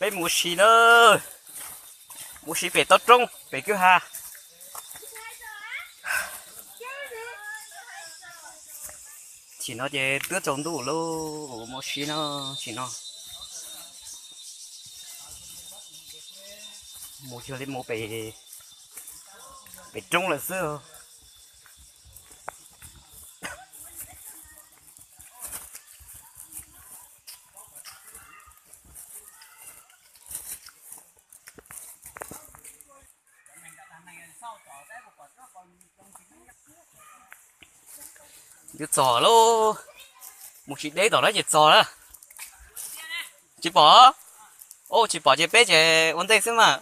bé mù xì nữa mù xì về tốt trung về kêu hà chỉ nó chỉ tước trồng đủ luôn mù xì nó chỉ nó mù chưa lên mù về về trung là xưa cứ giò luôn một chị đấy tỏ nó nhiệt giò đó chị bỏ ô chị bỏ chị bé chị ổn định xem mà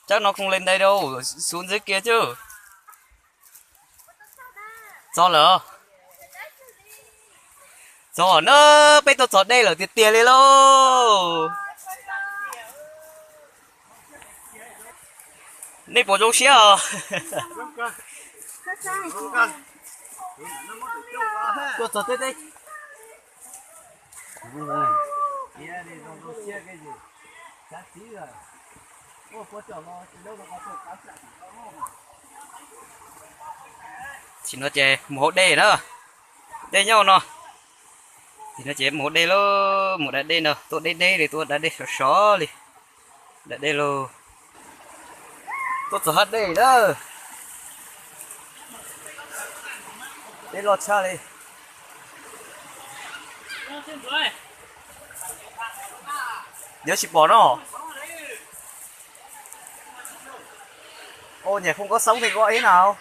chắc nó không lên đây đâu xuống dưới kia chứ giò lỡ giò nó bé tôi giò đây là tiền tiền lên luôn này bỏ trong xe à tôi giò đây đây chỉ nó chè một đây nữa đây nhau nó thì nó chè một đây lo một đây nữa tôi đây đây thì tôi đã đây xó đi đã đây lo tôi chỉ hết đây đó đây lọt xa đi nhớ chị bỏ nó ô nhà không có sống thì gọi thế nào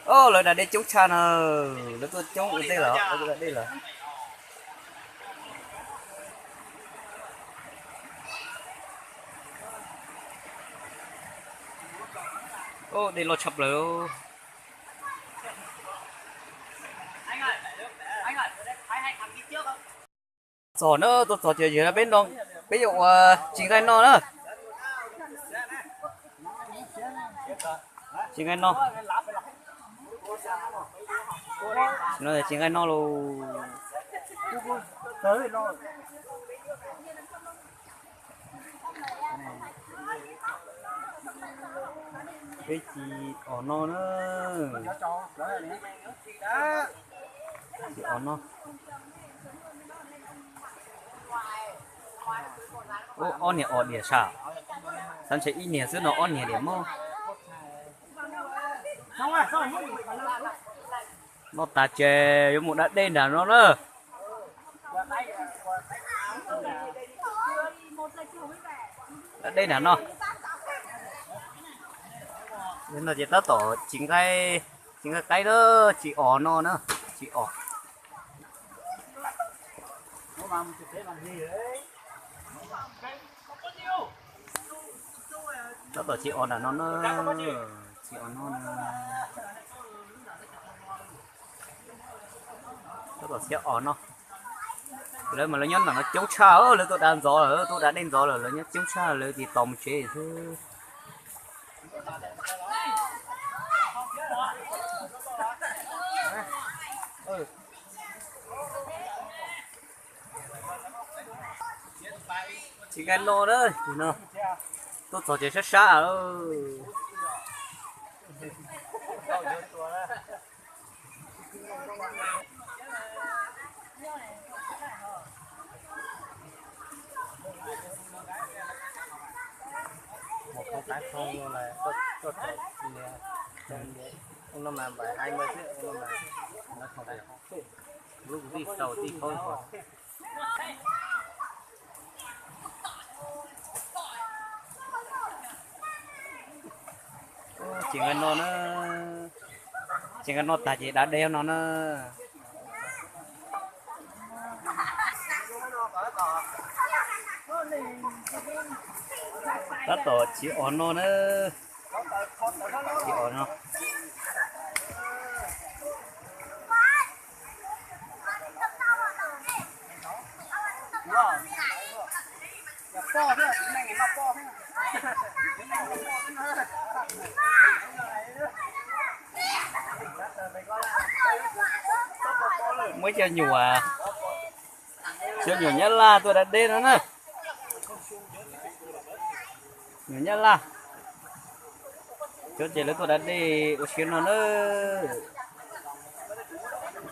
ô lời là đây chúng cha nè để tôi chống đây là đây là ô đây lo chập rồi giò nữa tôi giò chơi gì là bên đó ví dụ chính cái nó nữa chính cái nó nó là chính cái nó luôn cái gì ở nó nữa chị ở nó ô on nhà ở địa sao sao chỉ ít nhà chứ nó on nhà điểm không nó ta chè với một đã đen là nó nữa đã đen là nó nên là chỉ ta tổ chính cái đó chỉ ỏ nó nữa chỉ ỏ ta tổ chỉ ỏ là nó chỉ ỏ nó ta tổ chỉ ỏ nó lấy mà nó nhấn là nó chống cha ở lấy tôi đang gió ở tôi đã đến gió rồi lấy nhấn chống cha lấy thì tòng chế thôi chỉ cái lô đó thì nó tôi tổ chức sát xa rồi một con cá không là có thể ông nó làm bài 20 phút ông nó làm nó không phải lúc đi đầu đi thôi chỉ cần nó tại vì đã đeo nó rất tổ chỉ ổn nó nữa chỉ ổn nó mới chơi nhủ à chơi nhủ nhất là tôi đã đến đó nè nhủ nhất là chơi chơi là tôi đã đi ở trên nó nữa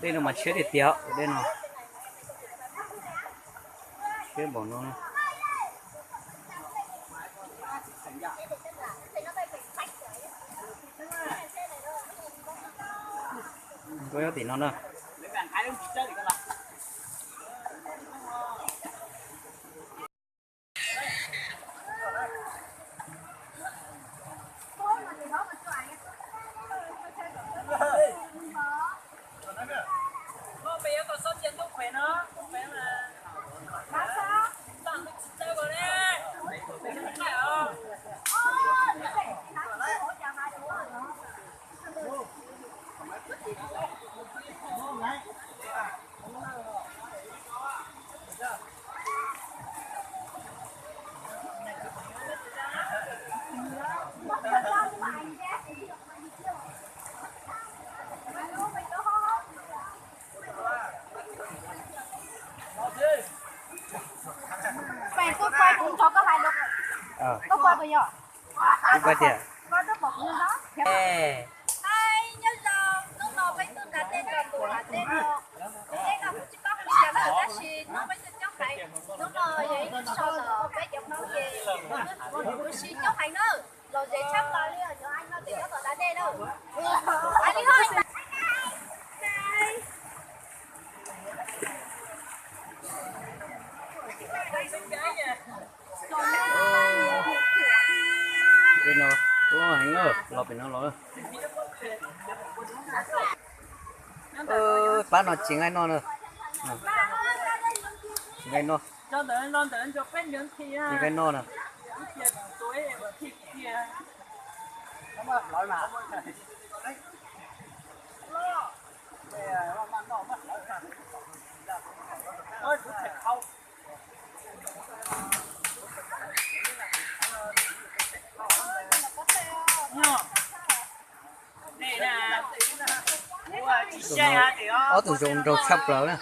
đây là mà chơi để tiêu đây nó chơi bỏ nó có tí nó nữa tôi quay cũng cho có hai lúc tôi quay bây giờ đi qua tiền quay tôi bọc như đó ai nhớ là nó phải tôi đã tên rồi tôi đã tên rồi tên là chỉ bắt mình giờ nó đã xì nó phải xin nhóc hay nó vậy sau đó phải chụp nó về tôi xin nhóc hay nữa rồi về chắc là liền rồi anh nó thì nó đã tên đâu anh đi thôi bên nó có hành ơ lọp bên nó lọp bán nó chính ai nó nữa chính ai nó cho đỡ non đỡ cho quen những khi chính ai nó nè tối thịt kia ôi thịt không đây là ở tụi chúng rồi sắp rồi nè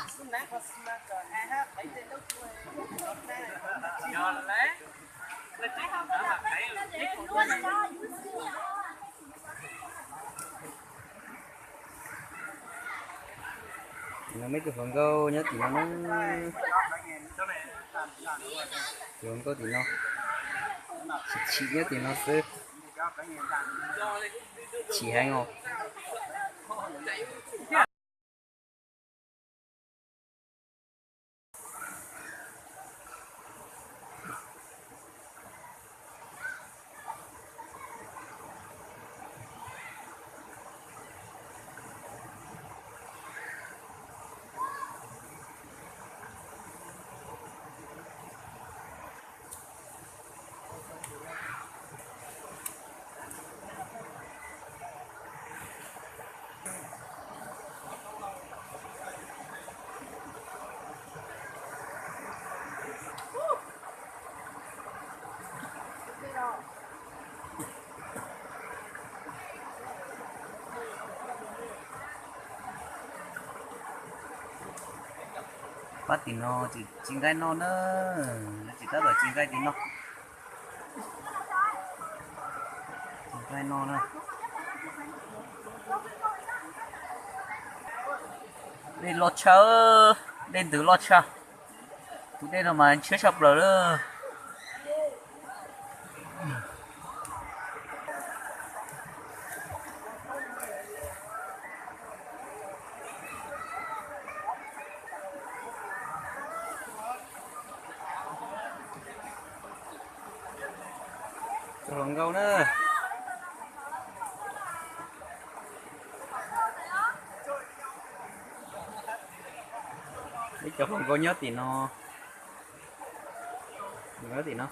nó mấy cái phần câu nhớ thì nó thường có thì nó chỉ nhớ thì nó sẽ chỉ hay ngon bắt thì nó chỉ chín cái nó nữa nó chỉ tới là chín cái thì nó chín cái nó nữa đây lót cháo đây từ lót cháo tụi đây là mà chưa sập rồi đó còn câu nữa để cho không có nhớ thì nó nhớ thì nó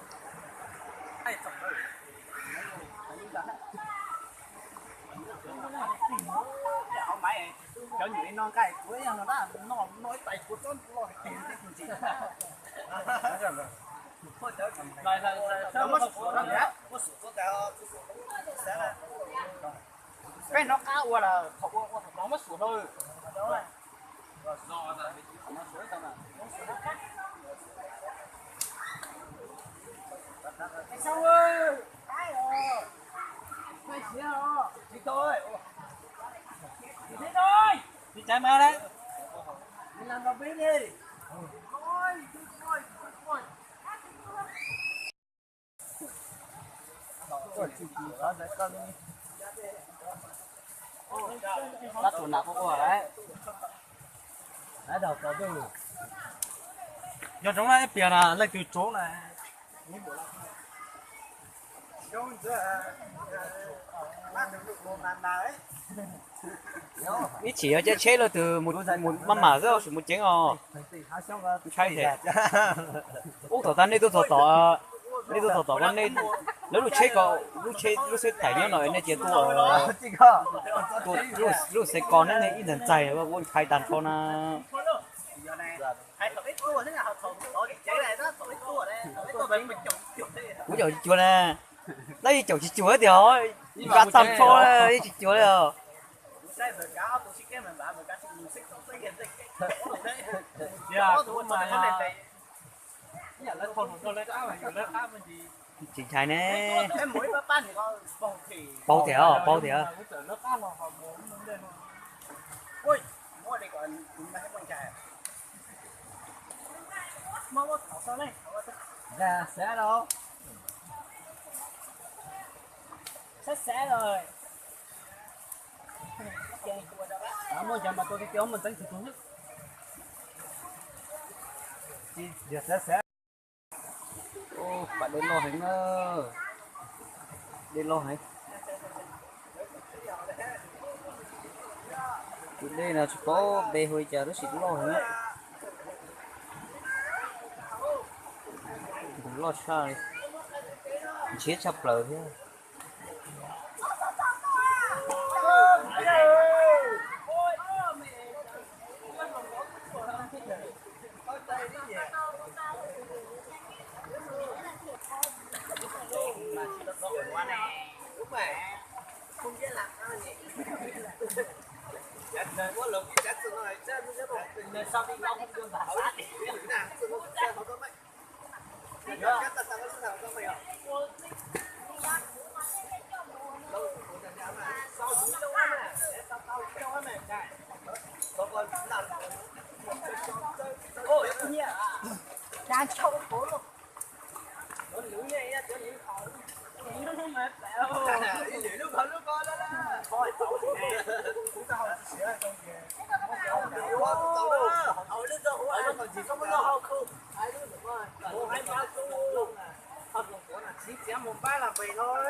cho những non cái cuối nó đã nó nói tay của con lo tiền cái gì cái nó cao quá là nó mất sủa thôi Xong ơi, cái rồi, quay xía rồi, đi thôi, đi thôi, đi chạy mà đấy, mình làm đồng biến đi, thôi, thôi, thôi, lát tuần nào cũng có đấy, đấy đầu có đâu, giờ chúng ta bây giờ lấy cái chỗ này. ít chỉ ở trên chế là từ một mắm mả rau một chén ngò chay thế ô thọ tan đây tôi thọ tỏ đây tôi thọ tỏ con đây nếu lúc chế thải nhau nói này chỉ tôi sẽ còn này ít lần chạy và quân khai đàn con à cũng giờ chùa nè đây chỗ chỉ chùa thì thôi ra tầm cho đây chỉ chùa rồi chính trái nè bao thẻ à bao thẻ à dạ sẽ đâu sẽ rồi mỗi giờ mà tôi đi kéo mình tính thì tôi nhất giờ sẽ ô bạn đến lo hành đến lo hành đây là có bê hồi chờ nó xịt lo hành cũng lo sao đi chết sắp lở thế đang trâu phố luôn chỉ một ba là về thôi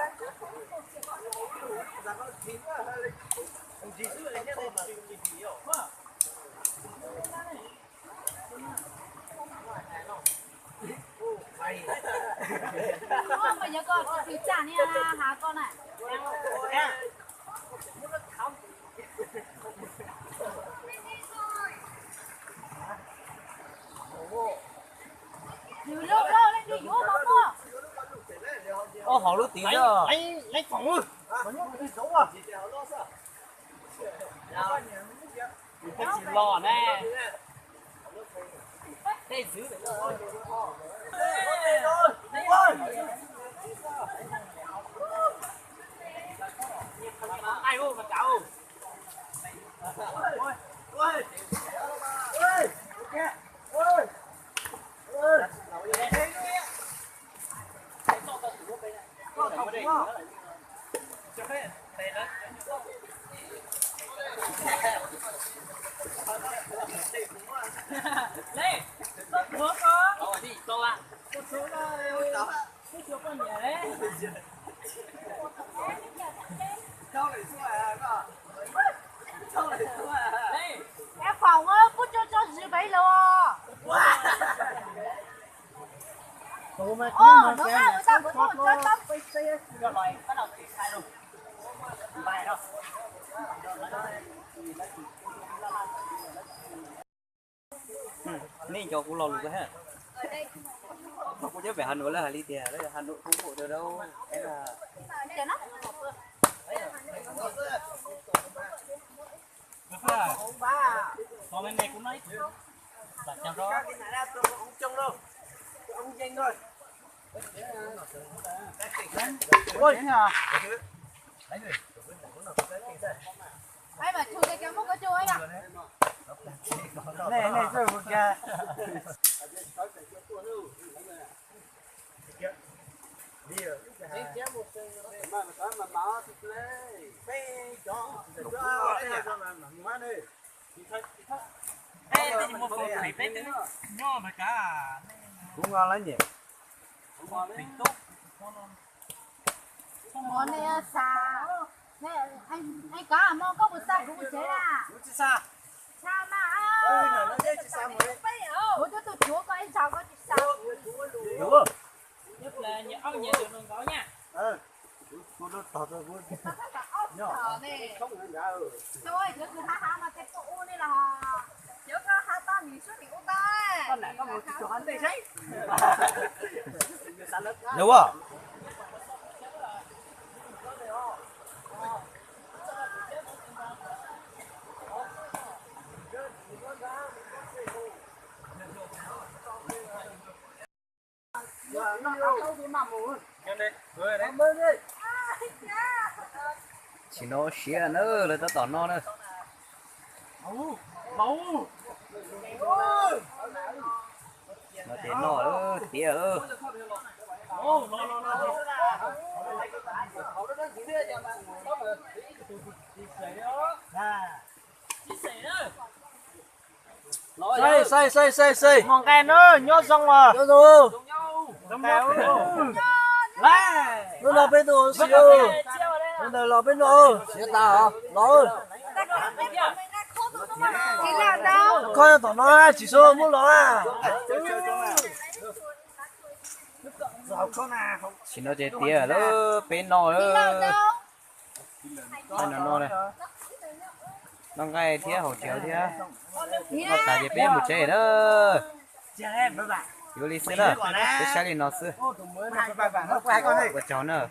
mà nhớ con thì trả nha hả con này nhiều lâu lâu lên đi vô mà mua ô họ lúc tí rồi lấy phòng ơi mà nhớ đi số à cái gì lò nè đây giữ để ai ô mà cháu ôi ôi ôi ôi Lê, tốt bước đó. Đi, to ạ. Tốt số đây. Cái chỗ con nhẹ đấy. Đâu lại xuống à các đâu lại xuống à Lê. em phòng ơi cứ cho dự bấy luôn nó ăn người ta cũng không cho tóc Rồi bắt đầu thì sai luôn. Bài đâu. nên cho cô lo luôn cái hết mà cô nhớ về Hà Nội là Hà Ly tiền đấy Hà Nội không phụ được đâu cái là Ba. Còn bên này cũng nói Bạn chăm đó. Cái này là tôi ông trông đâu. Ông nhanh thôi. Ôi. Ai mà chui cái mốc cái chui à? Này rồi một cái. Cũng ngon lắm nhỉ. Món này xà. Này anh cá món có một xà cũng một chế à? Xa. Xà mà. Nó dễ chỉ xa mới. Ủa cho tôi chúa có anh sao có chị sao? Đúng không? Nhất là nhà ông nhà đường có nha. Nó tọt rồi luôn. Nhỏ này. Không người đã ừ. Thôi, chứ cứ ha mà cái tụ này là chứ có ha ta nghỉ suốt nghỉ ô ta. Con lại có một chỗ hắn đây đấy. Đúng không? Chỉ nó xía nữa là tao tỏ nó nữa. Máu. Nó tiền nó nữa, tía ơ. Xây. Mong cái nữa, nhốt xong rồi. Nhốt rồi. Nó là bên đồ siêu. Nó là bên đồ. Siêu tao. Nó. Chị làm đâu? Coi tao nó chỉ số muốn nó à. Chỉ nó chơi tía nữa, bên nó Chị làm nữa. đâu? Đây là nó này. Nó ngay tía hậu chéo tía. Nó tại vì bên một chơi đó. Vô lý xí đó. Cái xe đi nó xí. Vợ cháu nữa.